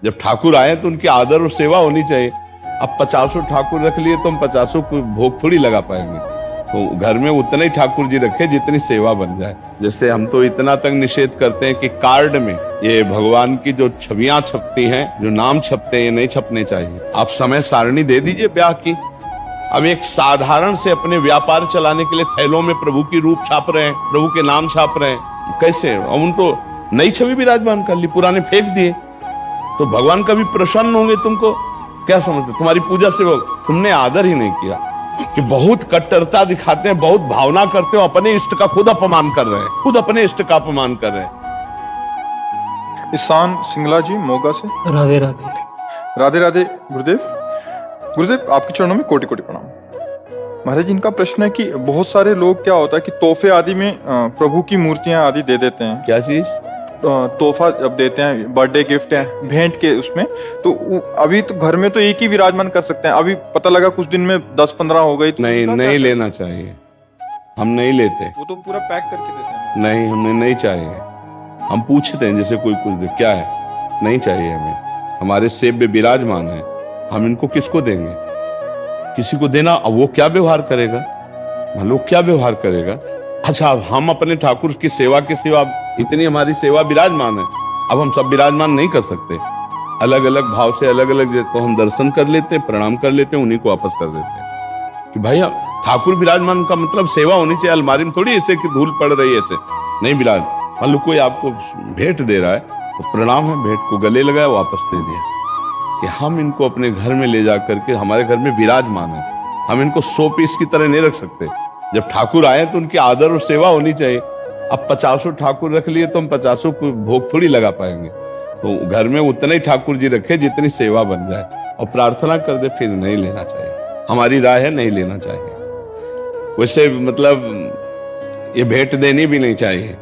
जब ठाकुर आए तो उनकी आदर और सेवा होनी चाहिए। अब 50 ठाकुर रख लिए तो हम 50 को भोग थोड़ी लगा पाएंगे। तो घर में उतने ही ठाकुर जी रखे जितनी सेवा बन जाए। जैसे हम तो इतना तक निषेध करते हैं कि कार्ड में ये भगवान की जो छवियां छपती हैं, जो नाम छपते हैं, ये नहीं छपने चाहिए। आप समय सारणी दे दीजिए ब्याह की। अब एक साधारण से अपने व्यापार चलाने के लिए थैलों में प्रभु की रूप छाप रहे हैं, प्रभु के नाम छाप रहे हैं, कैसे? अब उन तो नई छवि विराजमान कर ली, पुराने फेंक दिए, तो भगवान कभी प्रसन्न होंगे? तुमको क्या समझते? तुम्हारी पूजा से वो तुमने आदर ही नहीं किया कि बहुत कट्टरता दिखाते हैं, बहुत भावना करते हो, अपने इष्ट का खुद अपमान कर रहे हैं, खुद अपने इष्ट का अपमान कर रहे हैं। ईशान सिंगला जी मोगा से, राधे राधे। राधे राधे गुरुदेव। गुरुदेव आपके चरणों में कोटि कोटि प्रणाम। महाराज इनका प्रश्न है कि बहुत सारे लोग क्या होता है कि तोहफे आदि में प्रभु की मूर्तियां आदि दे देते हैं। क्या चीज? तोहफा जब देते हैं, बर्थडे गिफ्ट है, भेंट के उसमें, तो अभी तो घर में तो एक ही विराजमान कर सकते हैं। अभी पता लगा कुछ दिन में 10-15 हो गई तो नहीं लेना चाहिए। हम नहीं लेते, वो तो पूरा पैक करके देते हैं। नहीं, हमें नहीं चाहिए। हम पूछते हैं जैसे कोई कुछ क्या है, नहीं चाहिए हमें। हमारे सेब विराजमान है, हम इनको किसको देंगे? किसी को देना, अब वो क्या व्यवहार करेगा? मान लो क्या व्यवहार करेगा? अच्छा, अब हम अपने ठाकुर की सेवा के सिवा, इतनी हमारी सेवा विराजमान है, अब हम सब विराजमान नहीं कर सकते। अलग अलग भाव से अलग अलग तो हम दर्शन कर लेते, प्रणाम कर लेते, उन्हीं को वापस कर देते कि भाई ठाकुर विराजमान का मतलब सेवा होनी चाहिए। अलमारी में थोड़ी ऐसे कि धूल पड़ रही है ऐसे नहीं विराज। मान लो कोई आपको भेंट दे रहा है तो प्रणाम है, भेंट को गले लगाया, वापस दे दिया। कि हम इनको अपने घर में ले जा करके हमारे घर में विराजमान है, हम इनको 100 पीस की तरह नहीं रख सकते। जब ठाकुर आए तो उनकी आदर और सेवा होनी चाहिए। अब 50 ठाकुर रख लिए तो हम 50 को भोग थोड़ी लगा पाएंगे। तो घर में उतने ही ठाकुर जी रखे जितनी सेवा बन जाए, और प्रार्थना कर दे, फिर नहीं लेना चाहिए। हमारी राय है नहीं लेना चाहिए। वैसे मतलब ये भेंट देनी भी नहीं चाहिए,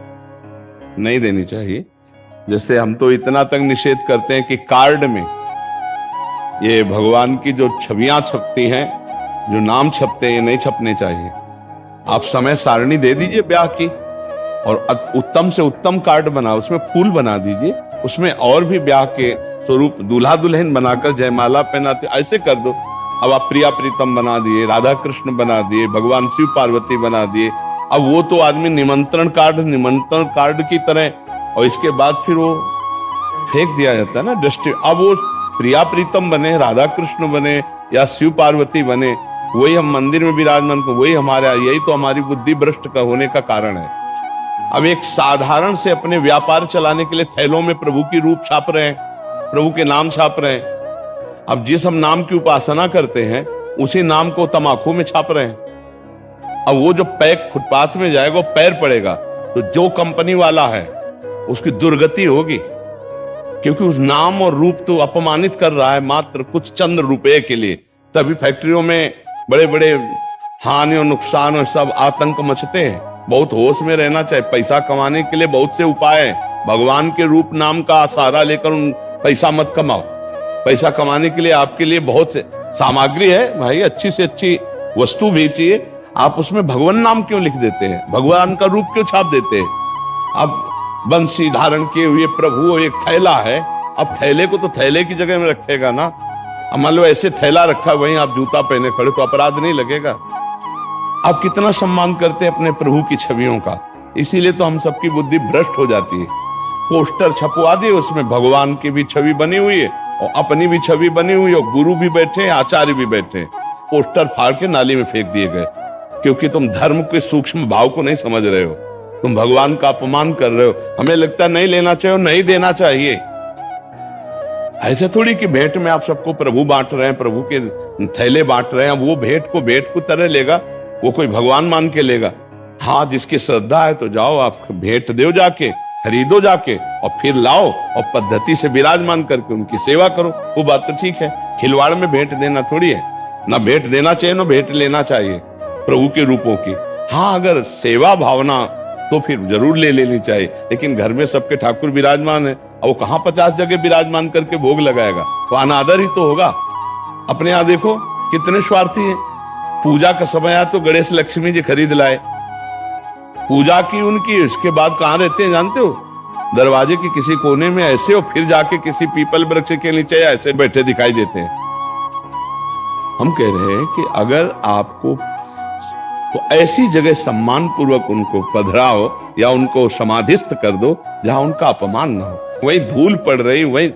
नहीं देनी चाहिए। जैसे हम तो इतना तक निषेध करते हैं कि कार्ड में ये भगवान की जो छवियां छपती हैं, जो नाम छपते हैं, ये नहीं छपने चाहिए। आप समय सारणी दे दीजिए ब्याह की, और उत्तम से उत्तम कार्ड बना, उसमें फूल बना दीजिए, उसमें और भी ब्याह के स्वरूप दूल्हा दुल्हन बनाकर जयमाला पहनाते, ऐसे कर दो। अब आप प्रिया प्रीतम बना दिए, राधा कृष्ण बना दिए, भगवान शिव पार्वती बना दिए। अब वो तो आदमी निमंत्रण कार्ड की तरह, और इसके बाद फिर वो फेंक दिया जाता है ना दृष्टि। अब वो प्रिया प्रीतम बने, राधा कृष्ण बने या शिव पार्वती बने, वही हम मंदिर में विराजमान को, वही हमारा, यही तो हमारी बुद्धि भ्रष्ट का होने का कारण है। अब एक साधारण से अपने व्यापार चलाने के लिए थैलों में प्रभु की रूप छाप रहे हैं, प्रभु के नाम छाप रहे हैं। अब जिस हम नाम की उपासना करते हैं उसी नाम को तमाकू में छाप रहे हैं। अब वो जो पैक फुटपाथ में जाएगा, वो पैर पड़ेगा तो जो कंपनी वाला है उसकी दुर्गति होगी, क्योंकि उस नाम और रूप तो अपमानित कर रहा है मात्र कुछ चंद रुपए के लिए। तभी फैक्ट्रियों में बड़े बड़े हानि और नुकसान और सब आतंक मचते हैं। बहुत होश में रहना चाहिए। पैसा कमाने के लिए बहुत से उपाय हैं। भगवान के रूप नाम का सहारा लेकर पैसा मत कमाओ। पैसा कमाने के लिए आपके लिए बहुत से सामग्री है भाई, अच्छी से अच्छी वस्तु बेचिए। आप उसमें भगवान नाम क्यों लिख देते हैं? भगवान का रूप क्यों छाप देते हैं? अब बंसी धारण किए हुए प्रभु, एक थैला है, अब थैले को तो थैले की जगह में रखेगा ना। अब मान लो ऐसे थैला रखा, वहीं आप जूता पहने खड़े, तो अपराध नहीं लगेगा? आप कितना सम्मान करते हैं अपने प्रभु की छवियों का। इसीलिए तो हम सबकी बुद्धि भ्रष्ट हो जाती है। पोस्टर छपवा दिए, उसमें भगवान की भी छवि बनी हुई है और अपनी भी छवि बनी हुई है, और गुरु भी बैठे, आचार्य भी बैठे। पोस्टर फाड़ के नाली में फेंक दिए गए, क्योंकि तुम धर्म के सूक्ष्म भाव को नहीं समझ रहे हो, तुम भगवान का अपमान कर रहे हो। हमें लगता है नहीं लेना चाहिए, नहीं देना चाहिए। ऐसे थोड़ी कि भेंट में आप सबको प्रभु बांट रहे हैं, प्रभु के थैले बांट रहे हैं, वो भेंट को भेंट को तरह लेगा, वो कोई भगवान मान के लेगा। हाँ, जिसकी श्रद्धा है तो जाओ, आप भेंट दो जाके, खरीदो जाके, और फिर लाओ और पद्धति से विराजमान करके उनकी सेवा करो, वो बात तो ठीक है। खिलवाड़ में भेंट देना थोड़ी है। ना भेंट देना चाहिए, ना भेंट लेना चाहिए प्रभु के रूपों की। हाँ, अगर सेवा भावना तो फिर जरूर ले लेनी चाहिए, लेकिन घर में सबके ठाकुर विराजमान है, और वो कहाँ 50 जगह विराजमान करके भोग लगाएगा? तो अनादर ही तो होगा। अपने यहाँ देखो कितने स्वार्थी है। पूजा का समय आया तो गणेश लक्ष्मी जी खरीद लाए, पूजा की उनकी, उसके बाद कहाँ रहते हैं जानते हो? दरवाजे के किसी कोने में ऐसे और फिर जाके किसी पीपल वृक्ष के नीचे ऐसे बैठे दिखाई देते हैं। हम कह रहे हैं कि अगर आपको तो ऐसी जगह सम्मान पूर्वक उनको पधराओ या उनको समाधिस्थ कर दो जहां उनका अपमान ना हो। वही धूल पड़ रही, वही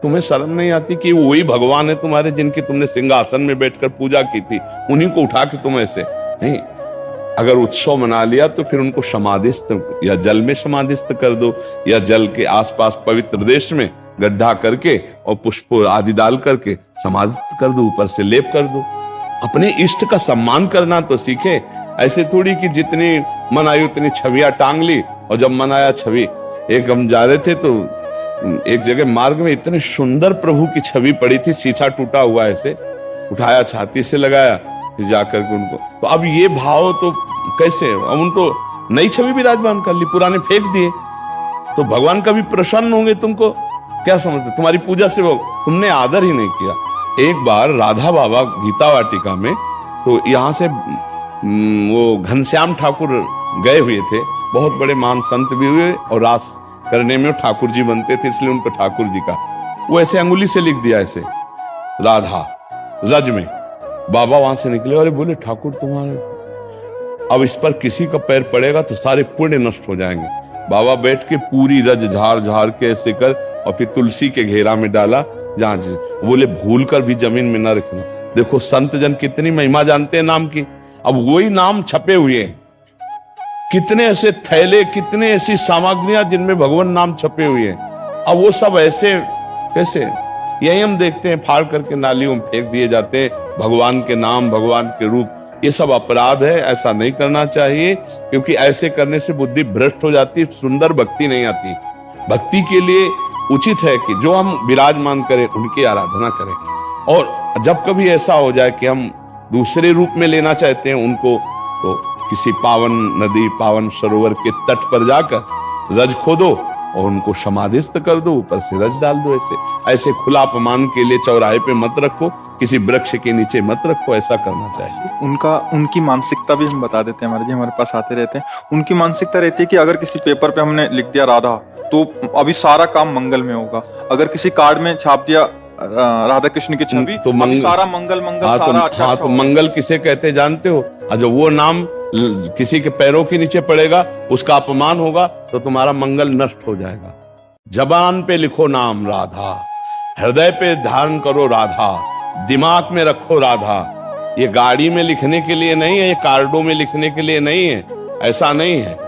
तुम्हें शर्म नहीं आती कि वही भगवान है तुम्हारे जिनकी तुमने सिंहासन में बैठकर पूजा की थी, उन्हीं को उठा के तुम ऐसे नहीं। अगर उत्सव मना लिया तो फिर उनको समाधिस्थ या जल में समाधिस्थ कर दो या जल के आसपास पवित्र देश में गड्ढा करके और पुष्प आदि डाल करके समाधिस्थ कर दो, ऊपर से लेप कर दो। अपने इष्ट का सम्मान करना तो सीखे। ऐसे थोड़ी कि जितनी मन आई उतनी छवियां टांग ली, और जब मन आया छवि। एक हम जा रहे थे तो एक जगह मार्ग में इतने सुंदर प्रभु की छवि पड़ी थी, शीशा टूटा हुआ ऐसे उठाया, छाती से लगाया, फिर जाकर के उनको। तो अब ये भाव तो कैसे, अब उन तो नई छवि विराजमान कर ली, पुराने फेंक दिए, तो भगवान कभी प्रसन्न होंगे तुमको? क्या समझते, तुम्हारी पूजा से वो तुमने आदर ही नहीं किया। एक बार राधा बाबा गीता वाटिका में, तो यहाँ से वो घनश्याम ठाकुर गए हुए थे, बहुत बड़े महान संत भी हुए, और रास करने में ठाकुर जी बनते थे, इसलिए उनको ठाकुर जी का वो ऐसे अंगुली से लिख दिया ऐसे राधा रज में। बाबा वहां से निकले, अरे बोले ठाकुर तुम्हारे, अब इस पर किसी का पैर पड़ेगा तो सारे पुण्य नष्ट हो जाएंगे। बाबा बैठ के पूरी रज झाड़ झाड़ के ऐसे कर, और फिर तुलसी के घेरा में डाला, जहां बोले भूल कर भी जमीन में न रखना। देखो संत जन कितनी महिमा जानते हैं नाम की। अब वही नाम छपे हुए हैं, कितने ऐसे थैले, कितने ऐसी सामग्रियां जिनमें भगवान नाम छपे हुए हैं। अब वो सब ऐसे कैसे, यही हम देखते हैं फाड़ करके नालियों में फेंक दिए जाते हैं भगवान के नाम, भगवान के रूप। ये सब अपराध है, ऐसा नहीं करना चाहिए, क्योंकि ऐसे करने से बुद्धि भ्रष्ट हो जाती है, सुंदर भक्ति नहीं आती। भक्ति के लिए उचित है कि जो हम विराजमान करें उनकी आराधना करें। और जब कभी ऐसा हो जाए कि हम दूसरे रूप में लेना चाहते हैं उनको, तो किसी पावन नदी, पावन सरोवर के तट पर जाकर रज खोदो और उनको समाधिस्थ कर दो, ऊपर से रज डाल दो। ऐसे खुला अपमान के लिए चौराहे पे मत रखो, किसी वृक्ष के नीचे मत रखो, ऐसा करना चाहिए। उनकी मानसिकता भी हम बता देते हैं, महाराज जी हमारे पास आते रहते हैं। उनकी मानसिकता रहती है कि अगर किसी पेपर पे हमने लिख दिया राधा, तो अभी सारा काम मंगल में होगा। अगर किसी कार्ड में छाप दिया राधा कृष्ण की छवि, तो सारा मंगल सारा अच्छा। तो मंगल किसे कहते जानते हो? जो वो नाम किसी के पैरों के नीचे पड़ेगा, उसका अपमान होगा, तो तुम्हारा मंगल नष्ट हो जाएगा। जबान पे लिखो नाम राधा, हृदय पे धारण करो राधा, दिमाग में रखो राधा। ये गाड़ी में लिखने के लिए नहीं है, ये कार्डों में लिखने के लिए नहीं है, ऐसा नहीं है।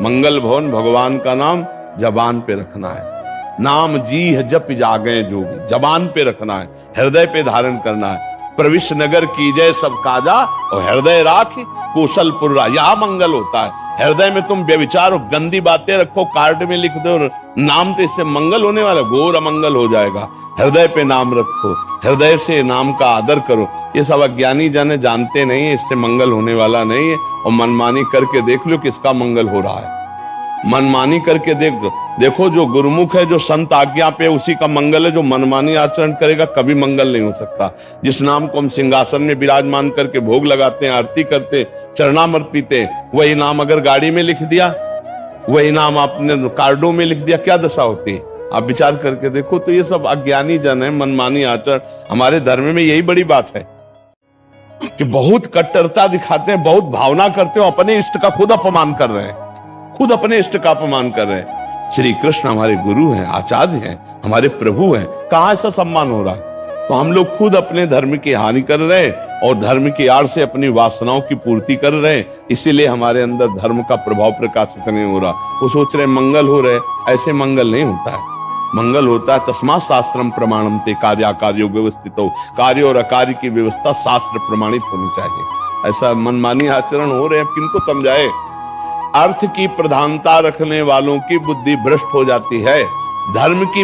मंगल भवन भगवान का नाम जबान पे रखना है। नाम जी है जप जागे जोगी, जबान पे रखना है, हृदय पे धारण करना है। प्रविश नगर की जय सब काजा और हृदय राख कौशलपुर, यह मंगल होता है। हृदय में तुम व्यभिचार और गंदी बातें रखो, कार्ड में लिख दो नाम, तो इससे मंगल होने वाला, घोर अमंगल हो जाएगा। हृदय पे नाम रखो, हृदय से नाम का आदर करो। ये सब अज्ञानी जन जानते नहीं है, इससे मंगल होने वाला नहीं है। और मनमानी करके देख लो किसका मंगल हो रहा है। मनमानी करके देखो, जो गुरुमुख है, जो संत आज्ञा पे, उसी का मंगल है। जो मनमानी आचरण करेगा कभी मंगल नहीं हो सकता। जिस नाम को हम सिंहासन में विराजमान करके भोग लगाते हैं, आरती करते, चरणामृत पीते, वही नाम अगर गाड़ी में लिख दिया, वही नाम आपने कार्डों में लिख दिया, क्या दशा होती है? आप विचार करके देखो। तो ये सब अज्ञानी जन है, मनमानी आचरण। हमारे धर्म में यही बड़ी बात है कि बहुत कट्टरता दिखाते हैं, बहुत भावना करते हो, अपने इष्ट का खुद अपमान कर रहे हैं, खुद अपने इष्ट का अपमान कर रहे हैं। श्री कृष्ण हमारे गुरु हैं, आचार्य हैं, हमारे प्रभु हैं, कहां ऐसा सम्मान हो रहा है? तो हम लोग खुद अपने धर्म की हानि कर रहे हैं और धर्म की आड़ से अपनी वासनाओं की पूर्ति कर रहे हैं। इसीलिए हमारे अंदर धर्म का प्रभाव प्रकाशित नहीं हो रहा। वो सोच रहे मंगल हो रहे, ऐसे मंगल नहीं होता है। मंगल होता है तस्मात् शास्त्रम प्रमाणम ते कार्याकार्यो व्यवस्थितो, कार्य और अकार्य की व्यवस्था शास्त्र प्रमाणित होनी चाहिए। ऐसा मनमानी आचरण हो रहे हैं, किनको समझाए? अर्थ की प्रधानता रखने वालों की बुद्धि भ्रष्ट हो जाती है, धर्म की